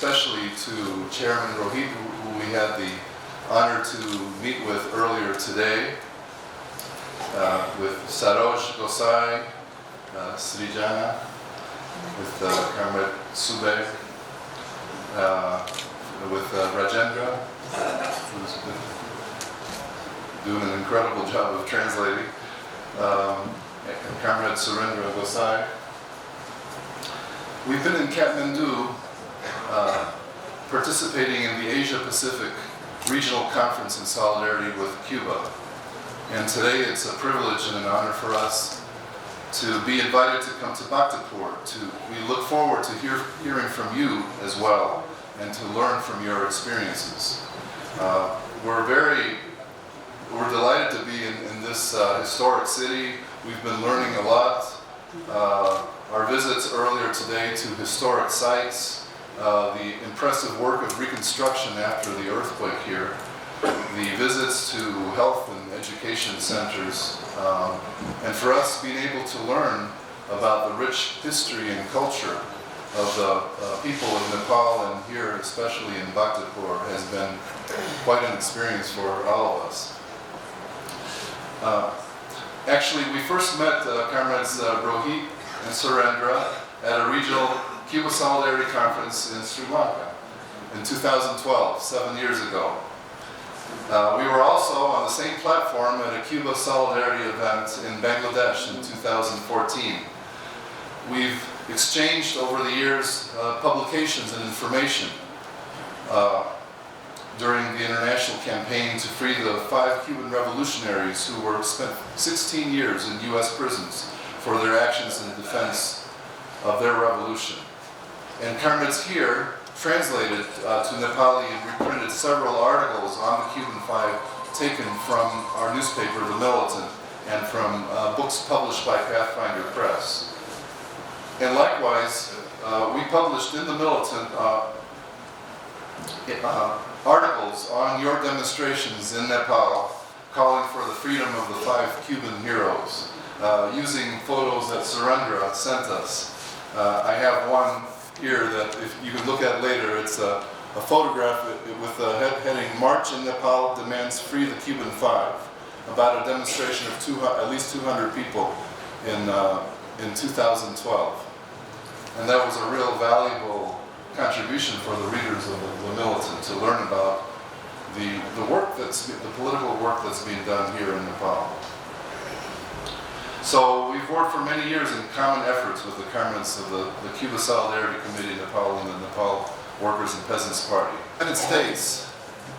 especially to Chairman Rohit, who we had the honor to meet with earlier today, with Saroj Gosai, Srijana, with Comrade Sube, with Rajendra, who's been doing an incredible job of translating, and Comrade Surendra Gosai. We've been in Kathmandu participating in the Asia-Pacific Regional Conference in solidarity with Cuba. And today it's a privilege and an honor for us to be invited to come to Bhaktapur. We look forward to hearing from you as well and to learn from your experiences. We're delighted to be in this historic city. We've been learning a lot. Our visits earlier today to historic sites, the impressive work of reconstruction after the earthquake here, the visits to health and education centers, and for us being able to learn about the rich history and culture of the people of Nepal, and here especially in Bhaktapur, has been quite an experience for all of us. Actually, we first met Comrades Rohit and Surendra at a regional Cuba Solidarity Conference in Sri Lanka in 2012, 7 years ago. We were also on the same platform at a Cuba Solidarity event in Bangladesh in 2014. We've exchanged over the years publications and information during the international campaign to free the 5 Cuban revolutionaries who were spent 16 years in U.S. prisons for their actions in defense of their revolution. And comrades here translated to Nepali and reprinted several articles on the Cuban 5 taken from our newspaper, The Militant, and from books published by Pathfinder Press. And likewise, we published in The Militant articles on your demonstrations in Nepal calling for the freedom of the 5 Cuban heroes, using photos that Surendra sent us. I have one here that if you can look at later. It's a photograph with the heading "March in Nepal Demands Free the Cuban 5," about a demonstration of at least 200 people in 2012. And that was a real valuable contribution for the readers of the Militant to learn about the political work that's being done here in Nepal. So we've worked for many years in common efforts with the comrades of the Cuba Solidarity Committee Nepal and the Nepal Workers and Peasants Party. In the United States,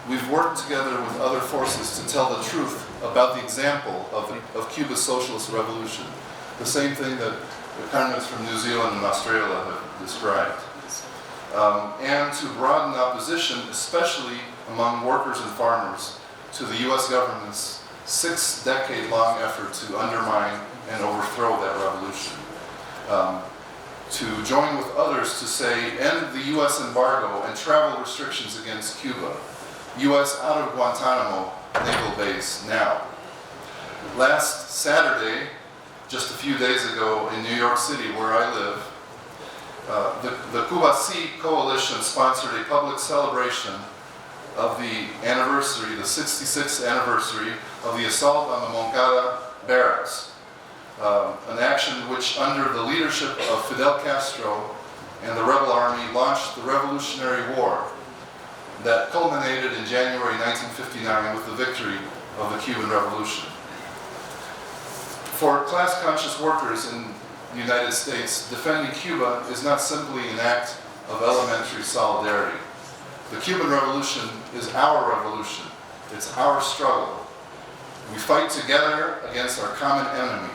we've worked together with other forces to tell the truth about the example of Cuba's socialist revolution, the same thing that the comrades from New Zealand and Australia have described. And to broaden opposition, especially among workers and farmers, to the U.S. government's 6-decade-long effort to undermine and overthrow that revolution. To join with others to say, end the U.S. embargo and travel restrictions against Cuba. U.S. out of Guantanamo naval base now. Last Saturday, just a few days ago in New York City, where I live, the Cuba C Coalition sponsored a public celebration of the anniversary, the 66th anniversary of the assault on the Moncada barracks, an action which, under the leadership of Fidel Castro and the rebel army, launched the Revolutionary War that culminated in January 1959 with the victory of the Cuban Revolution. For class-conscious workers in the United States, defending Cuba is not simply an act of elementary solidarity. The Cuban Revolution is our revolution. It's our struggle. We fight together against our common enemy,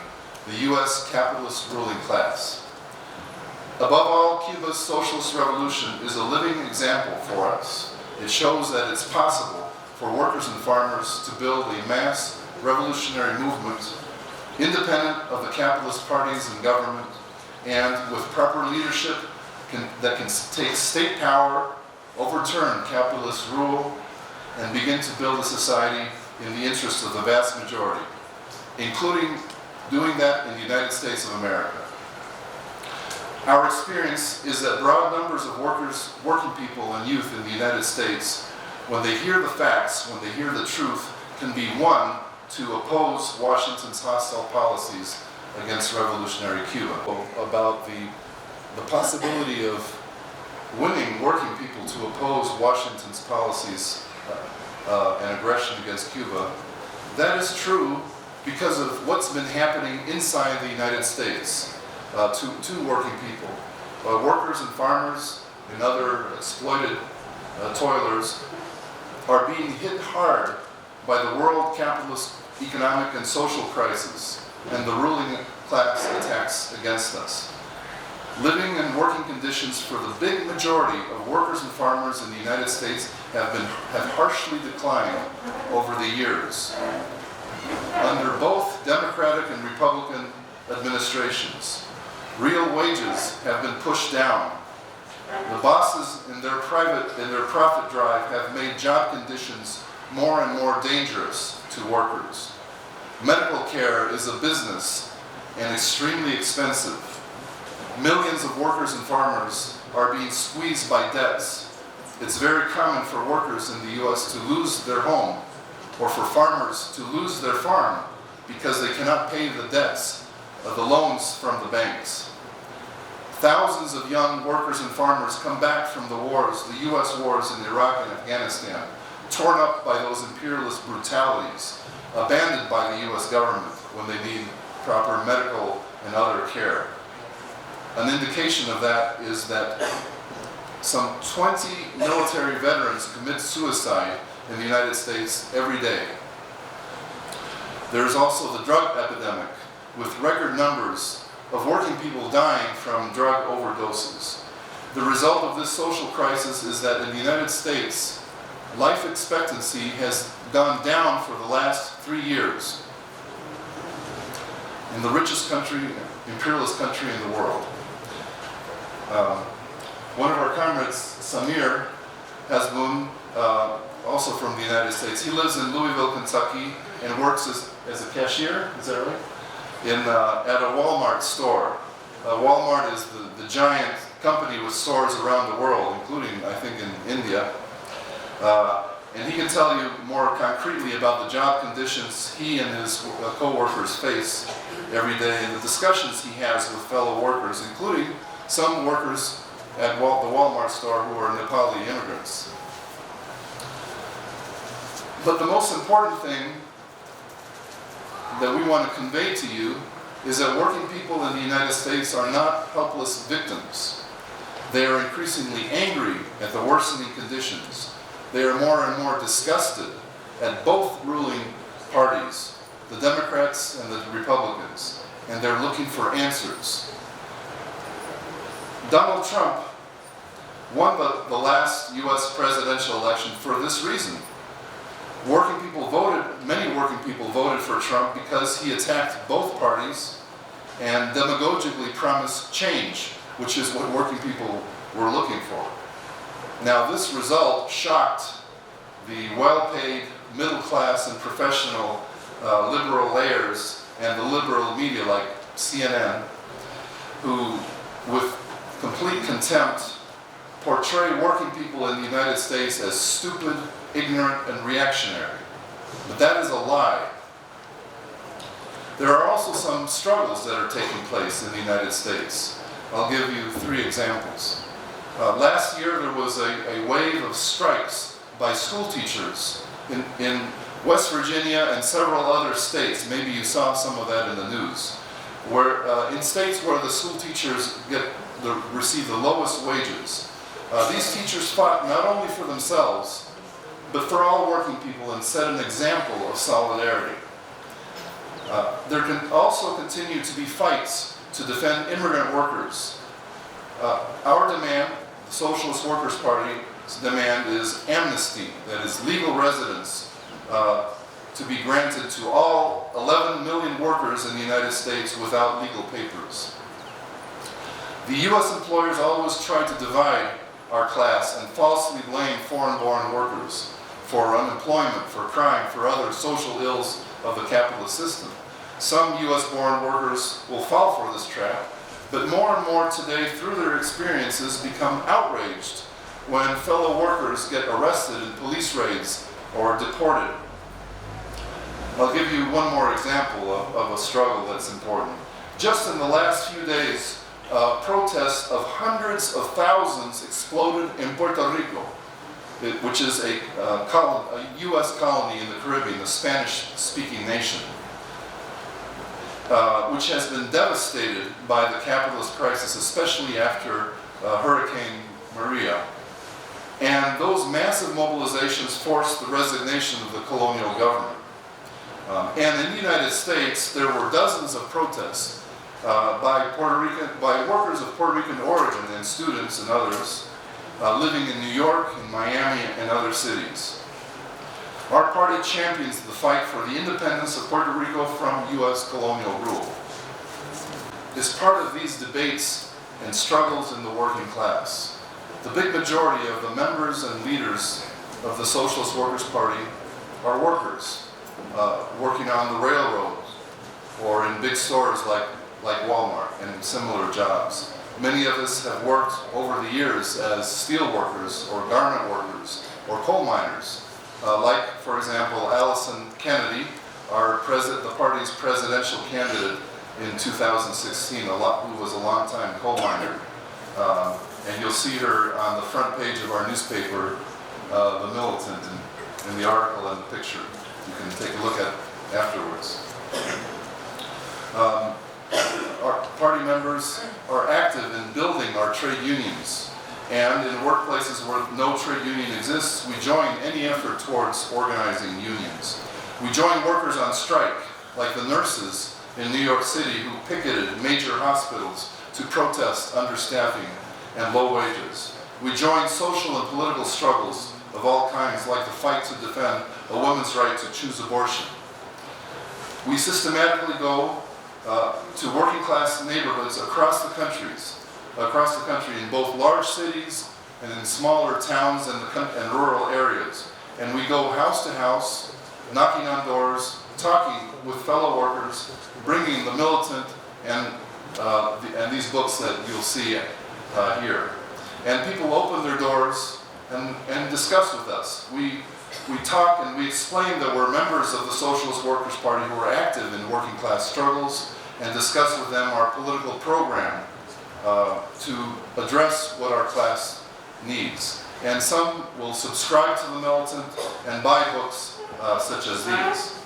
the U.S. capitalist ruling class. Above all, Cuba's socialist revolution is a living example for us. It shows that it's possible for workers and farmers to build a mass revolutionary movement independent of the capitalist parties and government, and with proper leadership that can take state power, overturn capitalist rule, and begin to build a society in the interest of the vast majority, including doing that in the United States of America. Our experience is that broad numbers of workers, working people, and youth in the United States, when they hear the facts, when they hear the truth, can be won to oppose Washington's hostile policies against revolutionary Cuba. About the possibility of winning working people to oppose Washington's policies and aggression against Cuba, that is true because of what's been happening inside the United States to working people. Workers and farmers and other exploited toilers are being hit hard by the world capitalist economic and social crisis and the ruling class attacks against us. Living and working conditions for the big majority of workers and farmers in the United States have harshly declined over the years under both Democratic and Republican administrations. Real wages have been pushed down. The bosses in their profit drive have made job conditions more and more dangerous to workers. Medical care is a business and extremely expensive. Millions of workers and farmers are being squeezed by debts. It's very common for workers in the U.S. to lose their home, or for farmers to lose their farm because they cannot pay the debts of the loans from the banks. Thousands of young workers and farmers come back from the wars, the U.S. wars in Iraq and Afghanistan, torn up by those imperialist brutalities, abandoned by the U.S. government when they need proper medical and other care. An indication of that is that some 20 military veterans commit suicide in the United States every day. There is also the drug epidemic, with record numbers of working people dying from drug overdoses. The result of this social crisis is that in the United States, life expectancy has gone down for the last 3 years in the richest country, imperialist country in the world. One of our comrades, Samir Hasbun, also from the United States, he lives in Louisville, Kentucky, and works as a cashier, is that right? At a Walmart store. Walmart is the giant company with stores around the world, including, I think, in India. And he can tell you more concretely about the job conditions he and his co-workers face every day and the discussions he has with fellow workers, including some workers at the Walmart store who are Nepali immigrants. But the most important thing that we want to convey to you is that working people in the United States are not helpless victims. They are increasingly angry at the worsening conditions. They are more and more disgusted at both ruling parties, the Democrats and the Republicans, and they're looking for answers. Donald Trump won the last U.S. presidential election for this reason. Many working people voted for Trump because he attacked both parties and demagogically promised change, which is what working people were looking for. Now, this result shocked the well-paid, middle-class, and professional liberal layers and the liberal media like CNN, who, with complete contempt, portray working people in the United States as stupid, ignorant, and reactionary. But that is a lie. There are also some struggles that are taking place in the United States. I'll give you 3 examples. Last year there was a wave of strikes by school teachers in West Virginia and several other states. Maybe you saw some of that in the news. Where in states where the school teachers receive the lowest wages, these teachers fought not only for themselves, but for all working people and set an example of solidarity. There can also continue to be fights to defend immigrant workers. Our demand, the Socialist Workers' Party's demand, is amnesty, that is legal residence, to be granted to all 11 million workers in the United States without legal papers. The U.S. employers always try to divide our class and falsely blame foreign-born workers for unemployment, for crime, for other social ills of the capitalist system. Some U.S.-born workers will fall for this trap, But more and more today, through their experiences, become outraged when fellow workers get arrested in police raids or deported. I'll give you one more example of a struggle that's important. Just in the last few days, protests of hundreds of thousands exploded in Puerto Rico, which is a U.S. colony in the Caribbean, a Spanish-speaking nation, which has been devastated by the capitalist crisis, especially after Hurricane Maria. And those massive mobilizations forced the resignation of the colonial government. And in the United States, there were dozens of protests by workers of Puerto Rican origin and students and others living in New York, in Miami, and other cities. Our party champions the fight for the independence of Puerto Rico from U.S. colonial rule. As part of these debates and struggles in the working class, the big majority of the members and leaders of the Socialist Workers' Party are workers, working on the railroads or in big stores like Walmart and similar jobs. Many of us have worked over the years as steel workers or garment workers or coal miners. Like, for example, Allison Kennedy, the party's presidential candidate in 2016, who was a longtime coal miner. And you'll see her on the front page of our newspaper, The Militant, in the article and the picture. You can take a look at afterwards. Our party members are active in building our trade unions. And in workplaces where no trade union exists, we join any effort towards organizing unions. We join workers on strike, like the nurses in New York City who picketed major hospitals to protest understaffing and low wages. We join social and political struggles of all kinds, like the fight to defend a woman's right to choose abortion. We systematically go to working class neighborhoods across the country in both large cities and in smaller towns and rural areas. And we go house to house, knocking on doors, talking with fellow workers, bringing the Militant and these books that you'll see here. And people open their doors and discuss with us. We talk and we explain that we're members of the Socialist Workers' Party who are active in working class struggles and discuss with them our political program to address what our class needs. And some will subscribe to the Militant and buy books such as these.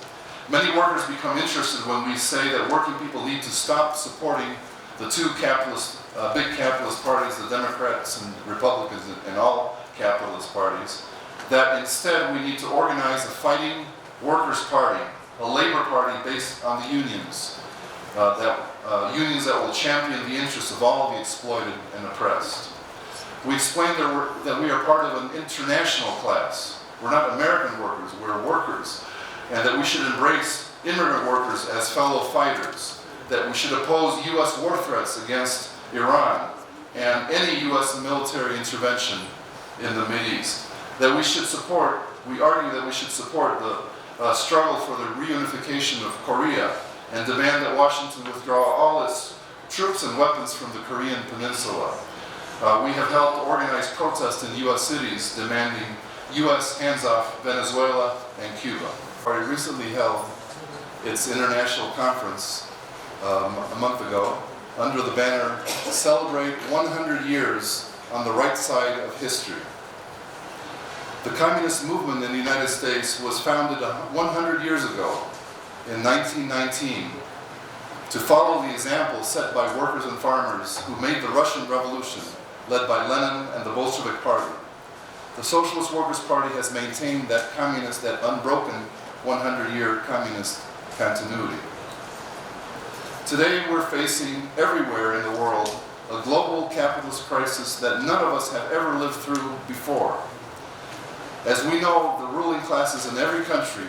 Many workers become interested when we say that working people need to stop supporting the two big capitalist parties, the Democrats and Republicans and all capitalist parties, that instead we need to organize a fighting workers' party, a labor party based on the unions, unions that will champion the interests of all the exploited and oppressed. We explain that we are part of an international class. We're not American workers, we're workers, and that we should embrace immigrant workers as fellow fighters, that we should oppose U.S. war threats against Iran and any U.S. military intervention in the Mideast. That we argue that we should support the struggle for the reunification of Korea and demand that Washington withdraw all its troops and weapons from the Korean peninsula. We have helped organize protests in U.S. cities demanding U.S. hands-off Venezuela and Cuba. The party recently held its international conference a month ago under the banner "Celebrate 100 Years on the Right Side of History." The communist movement in the United States was founded 100 years ago in 1919 to follow the example set by workers and farmers who made the Russian Revolution, led by Lenin and the Bolshevik Party. The Socialist Workers' Party has maintained that unbroken 100-year communist continuity. Today we're facing everywhere in the world a global capitalist crisis that none of us have ever lived through before. As we know, the ruling classes in every country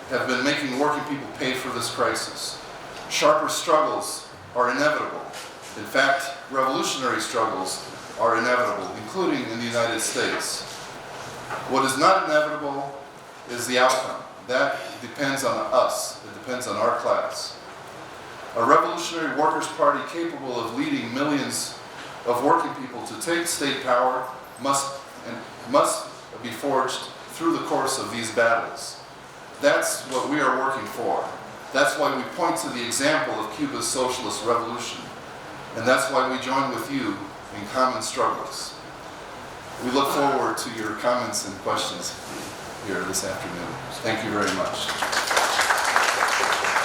have been making working people pay for this crisis. Sharper struggles are inevitable. In fact, revolutionary struggles are inevitable, including in the United States. What is not inevitable is the outcome. That depends on us. It depends on our class. A revolutionary workers' party capable of leading millions of working people to take state power must be forged through the course of these battles. That's what we are working for. That's why we point to the example of Cuba's socialist revolution. And that's why we join with you in common struggles. We look forward to your comments and questions here this afternoon. Thank you very much.